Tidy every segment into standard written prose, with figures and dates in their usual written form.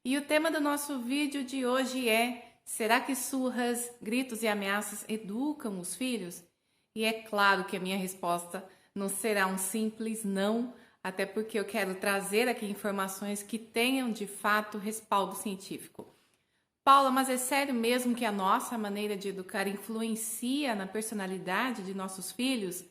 E o tema do nosso vídeo de hoje é: será que surras, gritos e ameaças educam os filhos? E é claro que a minha resposta não será um simples não, até porque eu quero trazer aqui informações que tenham de fato respaldo científico. Paula, mas é sério mesmo que a nossa maneira de educar influencia na personalidade de nossos filhos?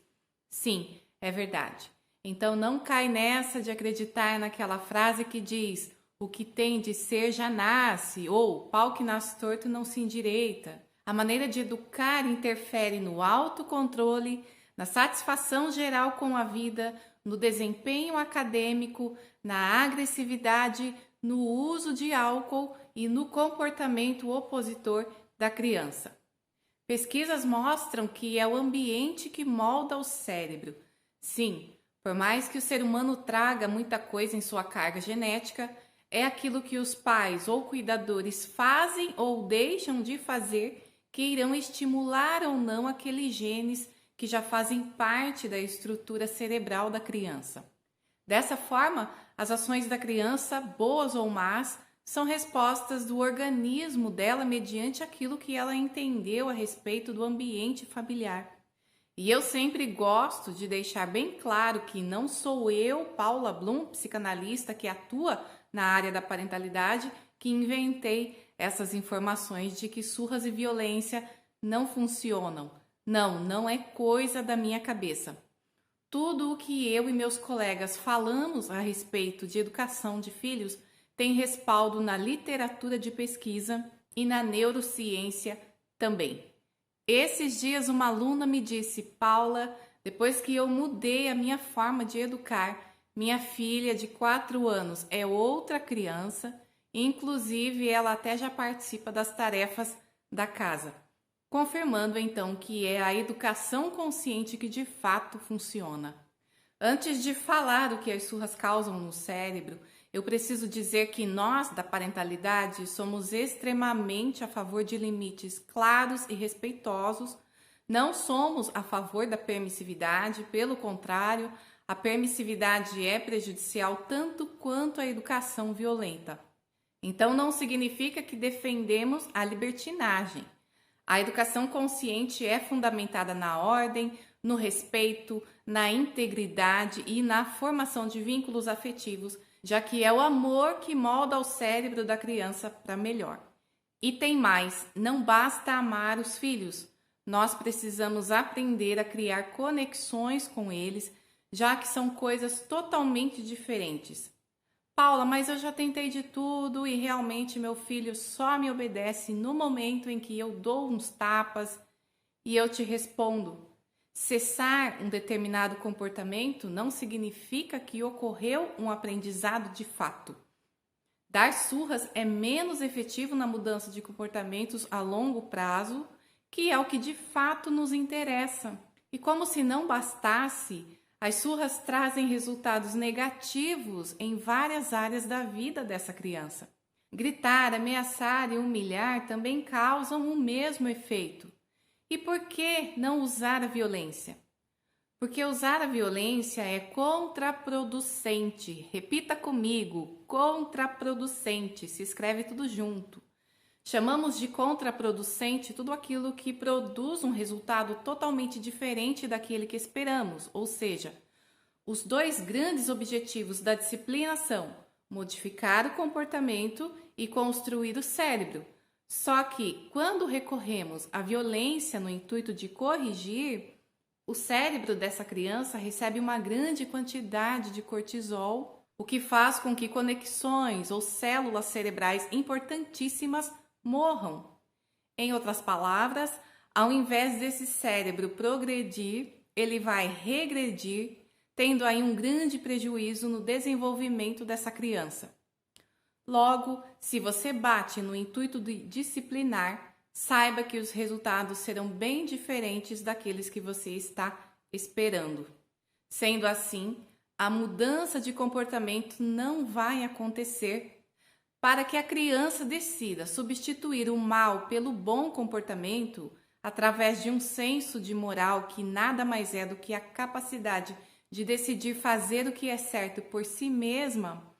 Sim, é verdade. Então não cai nessa de acreditar naquela frase que diz: o que tem de ser já nasce, ou pau que nasce torto não se endireita. A maneira de educar interfere no autocontrole, na satisfação geral com a vida, no desempenho acadêmico, na agressividade, no uso de álcool e no comportamento opositor da criança. Pesquisas mostram que é o ambiente que molda o cérebro. Sim, por mais que o ser humano traga muita coisa em sua carga genética, é aquilo que os pais ou cuidadores fazem ou deixam de fazer que irão estimular ou não aqueles genes que já fazem parte da estrutura cerebral da criança. Dessa forma, as ações da criança, boas ou más, são respostas do organismo dela mediante aquilo que ela entendeu a respeito do ambiente familiar. E eu sempre gosto de deixar bem claro que não sou eu, Paula Bloom, psicanalista que atua na área da parentalidade, que inventei essas informações de que surras e violência não funcionam. Não, não é coisa da minha cabeça. Tudo o que eu e meus colegas falamos a respeito de educação de filhos tem respaldo na literatura de pesquisa e na neurociência também. Esses dias uma aluna me disse: Paula, depois que eu mudei a minha forma de educar, minha filha de 4 anos é outra criança, inclusive ela até já participa das tarefas da casa, confirmando então que é a educação consciente que de fato funciona. Antes de falar o que as surras causam no cérebro, eu preciso dizer que nós, da parentalidade, somos extremamente a favor de limites claros e respeitosos. Não somos a favor da permissividade, pelo contrário, a permissividade é prejudicial tanto quanto a educação violenta. Então não significa que defendemos a libertinagem. A educação consciente é fundamentada na ordem, no respeito, na integridade e na formação de vínculos afetivos, já que é o amor que molda o cérebro da criança para melhor. E tem mais, não basta amar os filhos, nós precisamos aprender a criar conexões com eles, já que são coisas totalmente diferentes. Paula, mas eu já tentei de tudo e realmente meu filho só me obedece no momento em que eu dou uns tapas. E eu te respondo: cessar um determinado comportamento não significa que ocorreu um aprendizado de fato. Dar surras é menos efetivo na mudança de comportamentos a longo prazo, que é o que de fato nos interessa. E como se não bastasse, as surras trazem resultados negativos em várias áreas da vida dessa criança. Gritar, ameaçar e humilhar também causam o mesmo efeito. E por que não usar a violência? Porque usar a violência é contraproducente. Repita comigo: contraproducente. Se escreve tudo junto. Chamamos de contraproducente tudo aquilo que produz um resultado totalmente diferente daquele que esperamos, ou seja, os dois grandes objetivos da disciplina são modificar o comportamento e construir o cérebro. Só que, quando recorremos à violência no intuito de corrigir, o cérebro dessa criança recebe uma grande quantidade de cortisol, o que faz com que conexões ou células cerebrais importantíssimas morram. Em outras palavras, ao invés desse cérebro progredir, ele vai regredir, tendo aí um grande prejuízo no desenvolvimento dessa criança. Logo, se você bate no intuito de disciplinar, saiba que os resultados serão bem diferentes daqueles que você está esperando. Sendo assim, a mudança de comportamento não vai acontecer. Para que a criança decida substituir o mal pelo bom comportamento, através de um senso de moral que nada mais é do que a capacidade de decidir fazer o que é certo por si mesma,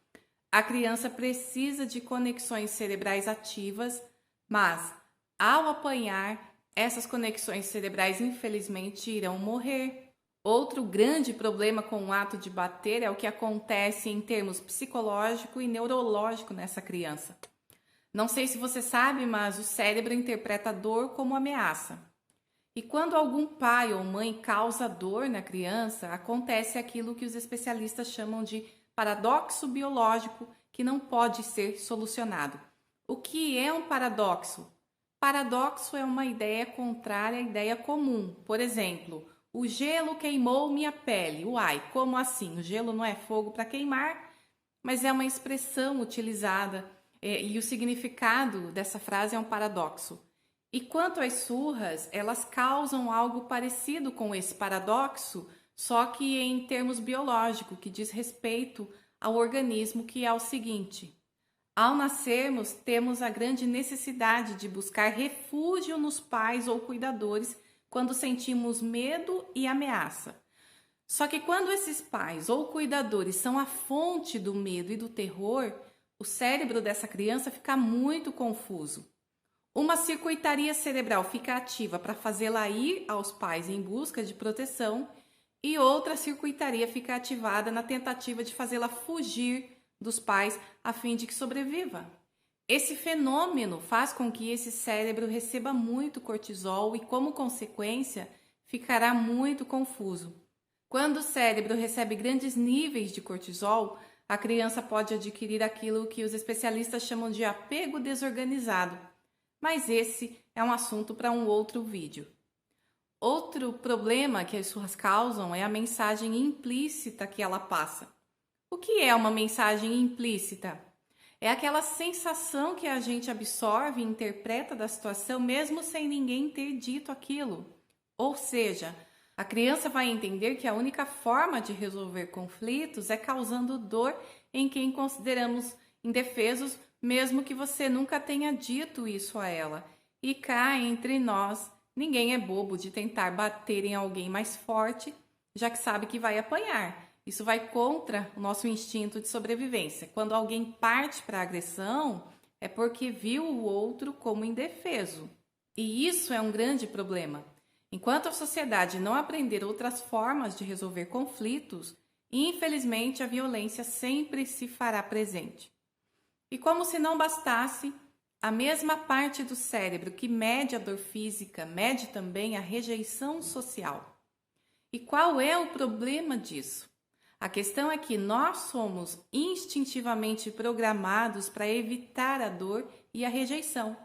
a criança precisa de conexões cerebrais ativas, mas ao apanhar, essas conexões cerebrais infelizmente irão morrer. Outro grande problema com o ato de bater é o que acontece em termos psicológico e neurológico nessa criança. Não sei se você sabe, mas o cérebro interpreta a dor como ameaça. E quando algum pai ou mãe causa dor na criança, acontece aquilo que os especialistas chamam de paradoxo biológico, que não pode ser solucionado. O que é um paradoxo? Paradoxo é uma ideia contrária à ideia comum. Por exemplo, o gelo queimou minha pele. Uai, como assim? O gelo não é fogo para queimar, mas é uma expressão utilizada e o significado dessa frase é um paradoxo. E quanto às surras, elas causam algo parecido com esse paradoxo, só que em termos biológicos, que diz respeito ao organismo, que é o seguinte: ao nascermos, temos a grande necessidade de buscar refúgio nos pais ou cuidadores quando sentimos medo e ameaça. Só que quando esses pais ou cuidadores são a fonte do medo e do terror, o cérebro dessa criança fica muito confuso. Uma circuitaria cerebral fica ativa para fazê-la ir aos pais em busca de proteção e outra circuitaria fica ativada na tentativa de fazê-la fugir dos pais a fim de que sobreviva. Esse fenômeno faz com que esse cérebro receba muito cortisol e, como consequência, ficará muito confuso. Quando o cérebro recebe grandes níveis de cortisol, a criança pode adquirir aquilo que os especialistas chamam de apego desorganizado. Mas esse é um assunto para um outro vídeo. Outro problema que as surras causam é a mensagem implícita que ela passa. O que é uma mensagem implícita? É aquela sensação que a gente absorve e interpreta da situação mesmo sem ninguém ter dito aquilo. Ou seja, a criança vai entender que a única forma de resolver conflitos é causando dor em quem consideramos indefesos, mesmo que você nunca tenha dito isso a ela. E cá entre nós, ninguém é bobo de tentar bater em alguém mais forte, já que sabe que vai apanhar. Isso vai contra o nosso instinto de sobrevivência. Quando alguém parte para a agressão, é porque viu o outro como indefeso. E isso é um grande problema. Enquanto a sociedade não aprender outras formas de resolver conflitos, infelizmente a violência sempre se fará presente. E como se não bastasse, a mesma parte do cérebro que mede a dor física mede também a rejeição social. E qual é o problema disso? A questão é que nós somos instintivamente programados para evitar a dor e a rejeição.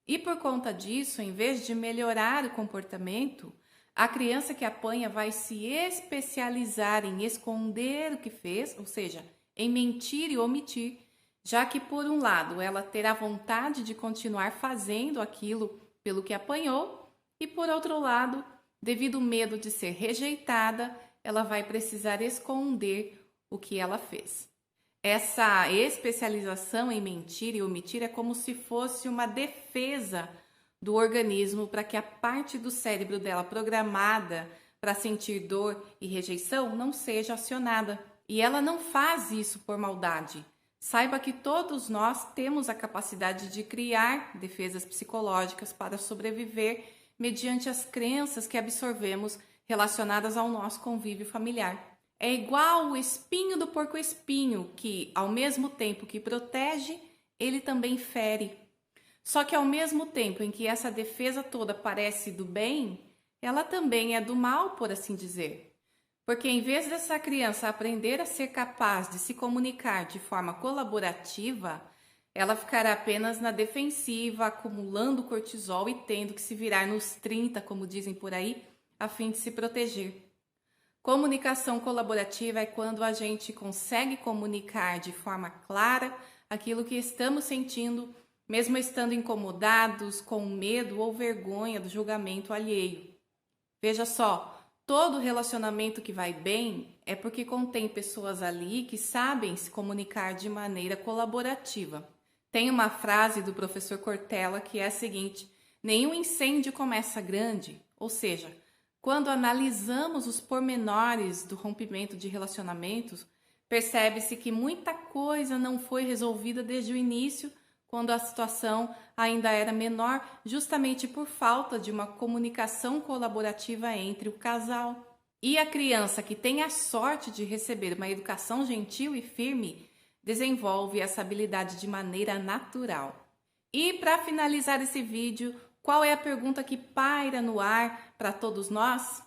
E por conta disso, em vez de melhorar o comportamento, a criança que apanha vai se especializar em esconder o que fez, ou seja, em mentir e omitir, já que por um lado ela terá vontade de continuar fazendo aquilo pelo que apanhou e por outro lado, devido ao medo de ser rejeitada, ela vai precisar esconder o que ela fez. Essa especialização em mentir e omitir é como se fosse uma defesa do organismo para que a parte do cérebro dela programada para sentir dor e rejeição não seja acionada. E ela não faz isso por maldade. Saiba que todos nós temos a capacidade de criar defesas psicológicas para sobreviver mediante as crenças que absorvemos relacionadas ao nosso convívio familiar. É igual o espinho do porco-espinho, que, ao mesmo tempo que protege, ele também fere. Só que ao mesmo tempo em que essa defesa toda parece do bem, ela também é do mal, por assim dizer. Porque em vez dessa criança aprender a ser capaz de se comunicar de forma colaborativa, ela ficará apenas na defensiva, acumulando cortisol e tendo que se virar nos 30, como dizem por aí, a fim de se proteger. Comunicação colaborativa é quando a gente consegue comunicar de forma clara aquilo que estamos sentindo, mesmo estando incomodados, com medo ou vergonha do julgamento alheio. Veja só, todo relacionamento que vai bem é porque contém pessoas ali que sabem se comunicar de maneira colaborativa. Tem uma frase do professor Cortella que é a seguinte: nenhum incêndio começa grande, ou seja, quando analisamos os pormenores do rompimento de relacionamentos, percebe-se que muita coisa não foi resolvida desde o início, quando a situação ainda era menor, justamente por falta de uma comunicação colaborativa entre o casal. E a criança que tem a sorte de receber uma educação gentil e firme desenvolve essa habilidade de maneira natural. E para finalizar esse vídeo, qual é a pergunta que paira no ar para todos nós?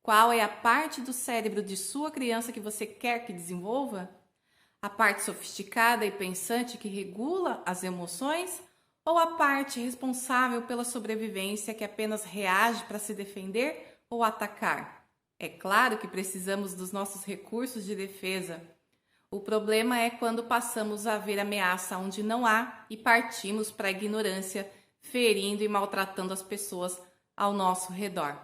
Qual é a parte do cérebro de sua criança que você quer que desenvolva? A parte sofisticada e pensante que regula as emoções ou a parte responsável pela sobrevivência que apenas reage para se defender ou atacar? É claro que precisamos dos nossos recursos de defesa. O problema é quando passamos a ver ameaça onde não há e partimos para a ignorância, ferindo e maltratando as pessoas ao nosso redor.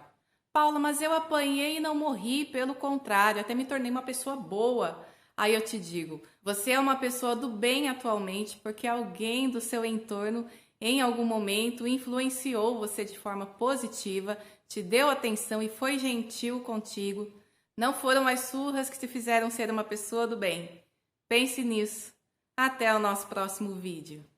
Paula, mas eu apanhei e não morri, pelo contrário, até me tornei uma pessoa boa. Aí eu te digo, você é uma pessoa do bem atualmente porque alguém do seu entorno em algum momento influenciou você de forma positiva, te deu atenção e foi gentil contigo. Não foram as surras que te fizeram ser uma pessoa do bem. Pense nisso. Até o nosso próximo vídeo.